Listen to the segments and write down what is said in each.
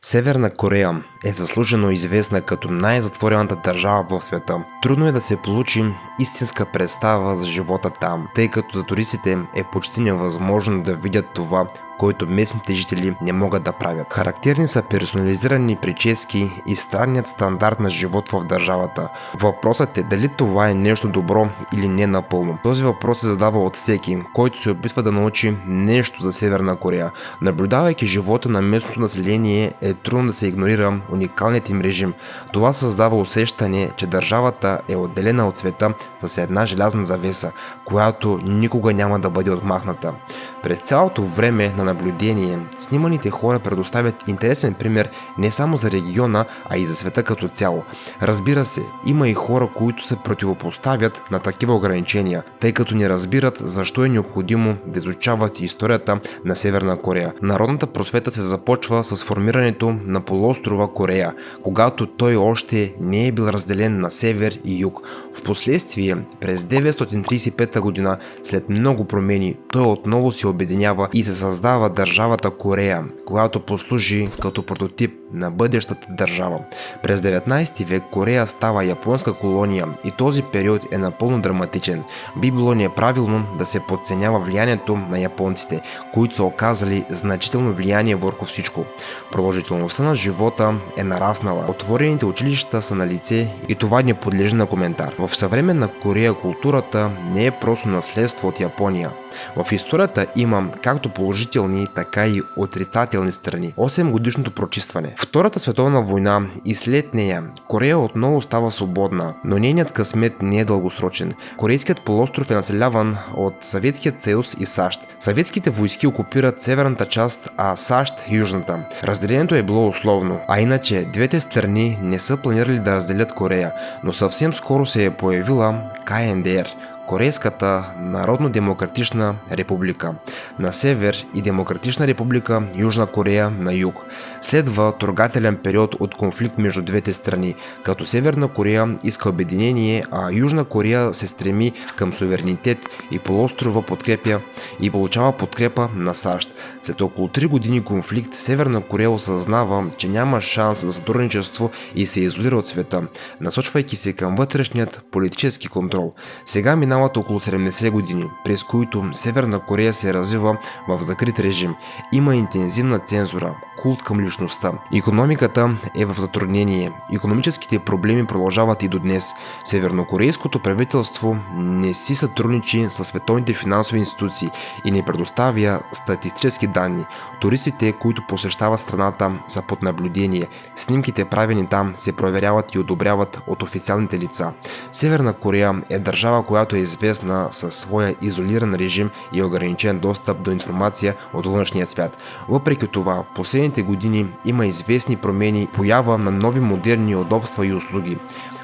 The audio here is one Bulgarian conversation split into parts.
Северна Корея е заслужено известна като най-затворената държава в света. Трудно е да се получи истинска представа за живота там, тъй като за туристите е почти невъзможно да видят това, който местните жители не могат да правят. Характерни са персонализирани прически и странният стандарт на живот в държавата. Въпросът е дали това е нещо добро или не напълно. Този въпрос се задава от всеки, който се опитва да научи нещо за Северна Корея. Наблюдавайки живота на местното население, е трудно да се игнорира уникалният им режим. Това създава усещане, че държавата е отделена от света с една желязна завеса, която никога няма да бъде отмахната. През цялото време на наблюдение, сниманите хора предоставят интересен пример не само за региона, а и за света като цяло. Разбира се, има и хора, които се противопоставят на такива ограничения, тъй като не разбират защо е необходимо да изучават историята на Северна Корея. Народната просвета се започва с формирането на полуострова Корея, когато той още не е бил разделен на север и юг. Впоследствие, през 935 година, след много промени, той отново се обединява и се създава държавата Корея, която послужи като прототип на бъдещата държава. През 19 век Корея става японска колония и този период е напълно драматичен. Би било неправилно да се подценява влиянието на японците, които са оказали значително влияние върху всичко. Продължителността на живота е нараснала, отворените училища са на лице и това не подлежи на коментар. В съвременна Корея културата не е просто наследство от Япония. В историята има както положителни, така и отрицателни страни. 8-годишното прочистване. Втората световна война и след нея Корея отново става свободна, но нейният късмет не е дългосрочен. Корейският полуостров е населяван от Съветският съюз и САЩ. Съветските войски окупират северната част, а САЩ южната. Разделението е било условно, а иначе двете страни не са планирали да разделят Корея, но съвсем скоро се е появила КНДР. Корейската народно-демократична република на север и Демократична република Южна Корея на юг. Следва трогателен период от конфликт между двете страни, като Северна Корея иска обединение, а Южна Корея се стреми към суверенитет и полуострова подкрепя и получава подкрепа на САЩ. След около 3 години конфликт Северна Корея осъзнава, че няма шанс за сътрудничество и се изолира от света, насочвайки се към вътрешният политически контрол. Сега минават около 70 години, през които Северна Корея се развива в закрит режим. Има интензивна цензура, култ към личността. Икономиката е в затруднение. Икономическите проблеми продължават и до днес. Севернокорейското правителство не си сътрудничи с световните финансови институции и не предоставя статистически данни. Туристите, които посещават страната, са под наблюдение. Снимките, правени там, се проверяват и одобряват от официалните лица. Северна Корея е държава, която е известна със своя изолиран режим и ограничен достъп до информация от външния свят. Въпреки това, последните години има известни промени, поява на нови модерни удобства и услуги.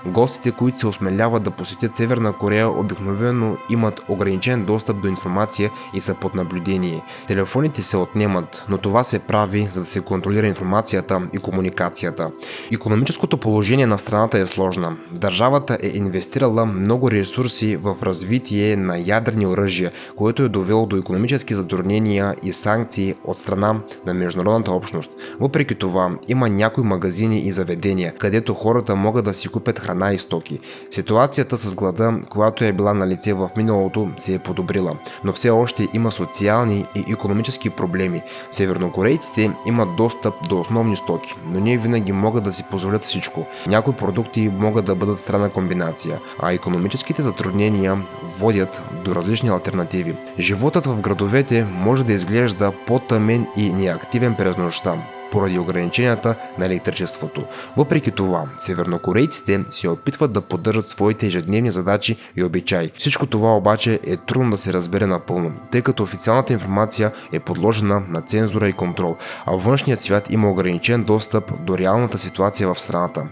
Гостите, които се осмеляват да посетят Северна Корея, обикновено имат ограничен достъп до информация и са под наблюдение. Телефоните се отнемат, но това се прави, за да се контролира информацията и комуникацията. Икономическото положение на страната е сложна. Държавата е инвестирала много ресурси в развитие на ядрени оръжия, което е довело до икономически затруднения и санкции от страна на международната общност. Въпреки това, има някои магазини и заведения, където хората могат да си купят храна и стоки. Ситуацията с глада, която е била на лице в миналото, се е подобрила, но все още има социални и икономически проблеми. Севернокорейците имат достъп до основни стоки, но не винаги могат да си позволят всичко. Някои продукти могат да бъдат странна комбинация, а икономическите затруднения водят до различни алтернативи. Животът в градовете може да изглежда по-тъмен и неактивен през нощта, поради ограниченията на електричеството. Въпреки това, севернокорейците се опитват да поддържат своите ежедневни задачи и обичаи. Всичко това обаче е трудно да се разбере напълно, тъй като официалната информация е подложена на цензура и контрол, а външният свят има ограничен достъп до реалната ситуация в страната.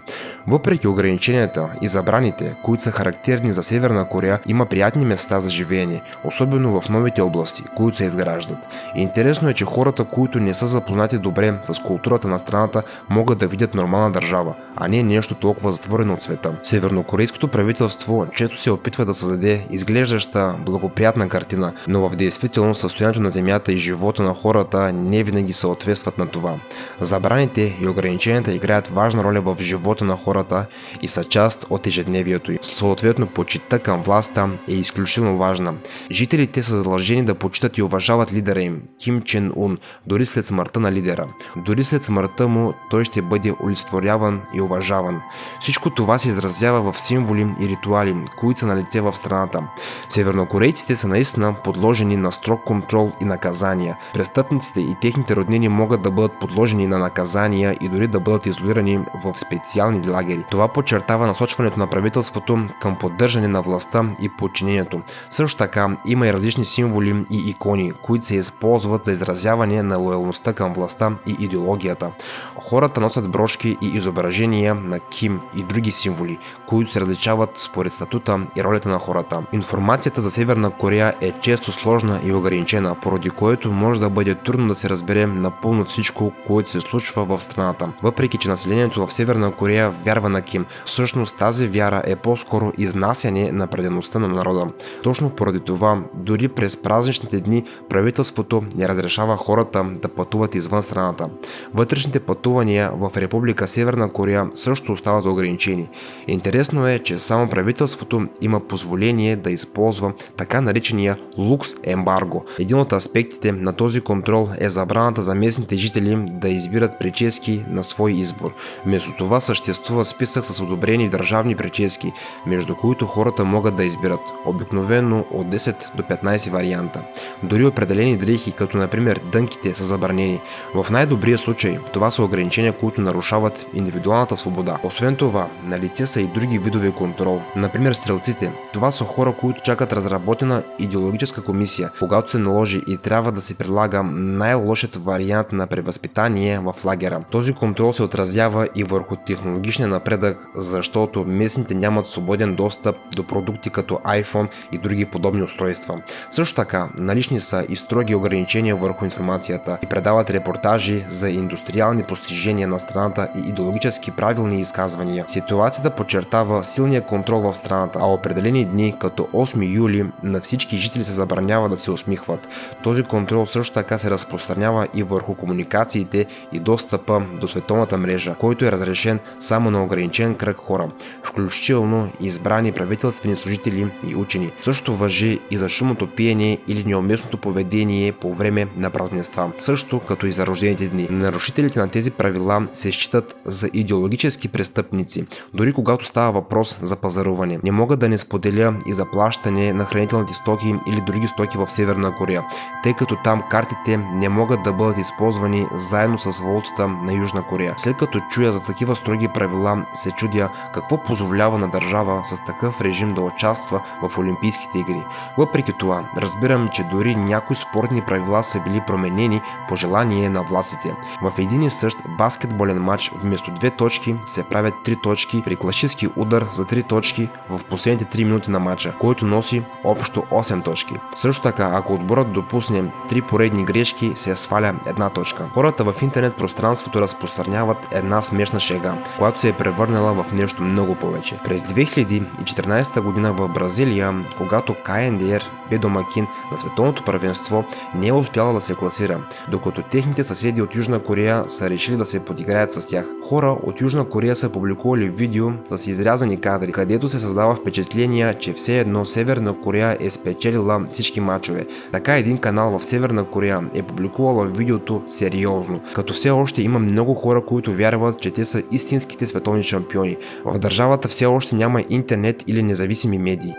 Въпреки ограниченията и забраните, които са характерни за Северна Корея, има приятни места за живеене, особено в новите области, които се изграждат. Интересно е, че хората, които не са запознати добре с културата на страната могат да видят нормална държава, а не нещо толкова затворено от света. Севернокорейското правителство често се опитва да създаде изглеждаща благоприятна картина, но в действителност състоянието на земята и живота на хората не винаги съответстват на това. Забраните и ограниченията играят важна роля в живота на хората и са част от ежедневието им. Съответно, почитта към властта е изключително важна. Жителите са задължени да почитат и уважават лидера им, Ким Чен Ун, дори след смъртта на лидера. Дори след смъртта му той ще бъде олицетворяван и уважаван. Всичко това се изразява в символи и ритуали, които са налице в страната. Севернокорейците са наистина подложени на строг контрол и наказания. Престъпниците и техните роднини могат да бъдат подложени на наказания и дори да бъдат изолирани в специални лагери. Това подчертава насочването на правителството към поддържане на властта и подчинението. Също така има и различни символи и икони, които се използват за изразяване на лоялността към властта и идеологията. Хората носят брошки и изображения на Ким и други символи, които се различават според статута и ролята на хората. Информацията за Северна Корея е често сложна и ограничена, поради което може да бъде трудно да се разбере напълно всичко, което се случва в страната. Въпреки че населението в Северна Корея вярва на Ким, всъщност тази вяра е по-скоро изнасяне на предаността на народа. Точно поради това, дори през празничните дни правителството не разрешава хората да пътуват извън страната. Вътрешните пътувания в Република Северна Корея също остават ограничени. Интересно е, че само правителството има позволение да използва така наречения лукс ембарго. Един от аспектите на този контрол е забраната за местните жители да избират прически на свой избор. Вместо това съществува списък с одобрени държавни прически, между които хората могат да избират, обикновено от 10 до 15 варианта. Дори определени дрехи, като например дънките, са забранени. В най-добрия случай това са ограничения, които нарушават индивидуалната свобода. Освен това, на лице са и други видове контрол. Например, стрелците. Това са хора, които чакат разработена идеологическа комисия, когато се наложи и трябва да се прилага най-лошият вариант на превъзпитание в лагера. Този контрол се отразява и върху технологичния напредък, защото местните нямат свободен достъп до продукти като iPhone и други подобни устройства. Също така, налични са и строги ограничения върху информацията и предават репортажи за индустриални постижения на страната и идеологически правилни изказвания. Ситуацията подчертава силния контрол в страната, а определени дни като 8 юли на всички жители се забранява да се усмихват. Този контрол също така се разпространява и върху комуникациите и достъпа до световната мрежа, който е разрешен само на ограничен кръг хора, включително избрани правителствени служители и учени. Също важи и за шумното пиене или неуместното поведение по време на празненства, също като и за рождените дни. Нарушителите на тези правила се считат за идеологически престъпници, дори когато става въпрос за пазаруване. Не мога да не споделя и за плащане на хранителните стоки или други стоки в Северна Корея, тъй като там картите не могат да бъдат използвани заедно с валутата на Южна Корея. След като чуя за такива строги правила, се чудя какво позволява на държава с такъв режим да участва в Олимпийските игри. Въпреки това, разбирам, че дори някои спортни правила са били променени по желание на властите. В един и същ баскетболен матч вместо 2 точки се правят 3 точки при класически удар за 3 точки в последните 3 минути на матча, който носи общо 8 точки. Също така, ако отборът допусне 3 поредни грешки, се сваля 1 точка. Хората в интернет пространството разпространяват една смешна шега, която се е превърнала в нещо много повече. През 2014 година в Бразилия, когато КНДР бе домакин на световното първенство, не е успяла да се класира, докато техните съседи от Южна Корея са решили да се подиграят с тях. Хора от Южна Корея са публикували видео с изрязани кадри, където се създава впечатление, че все едно Северна Корея е спечелила всички мачове. Така един канал в Северна Корея е публикувала видеото сериозно, като все още има много хора, които вярват, че те са истинските световни шампиони. В държавата все още няма интернет или независими медии.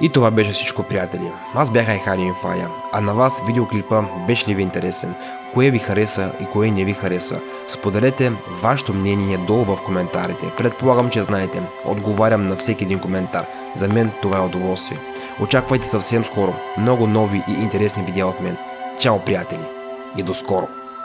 И това беше всичко, приятели. Аз бях Айхари Инфая, а на вас видеоклипа беше ли ви интересен? Кое ви хареса и кое не ви хареса? Споделете вашето мнение долу в коментарите. Предполагам, че знаете, отговарям на всеки един коментар. За мен това е удоволствие. Очаквайте съвсем скоро много нови и интересни видеа от мен. Чао, приятели, и до скоро!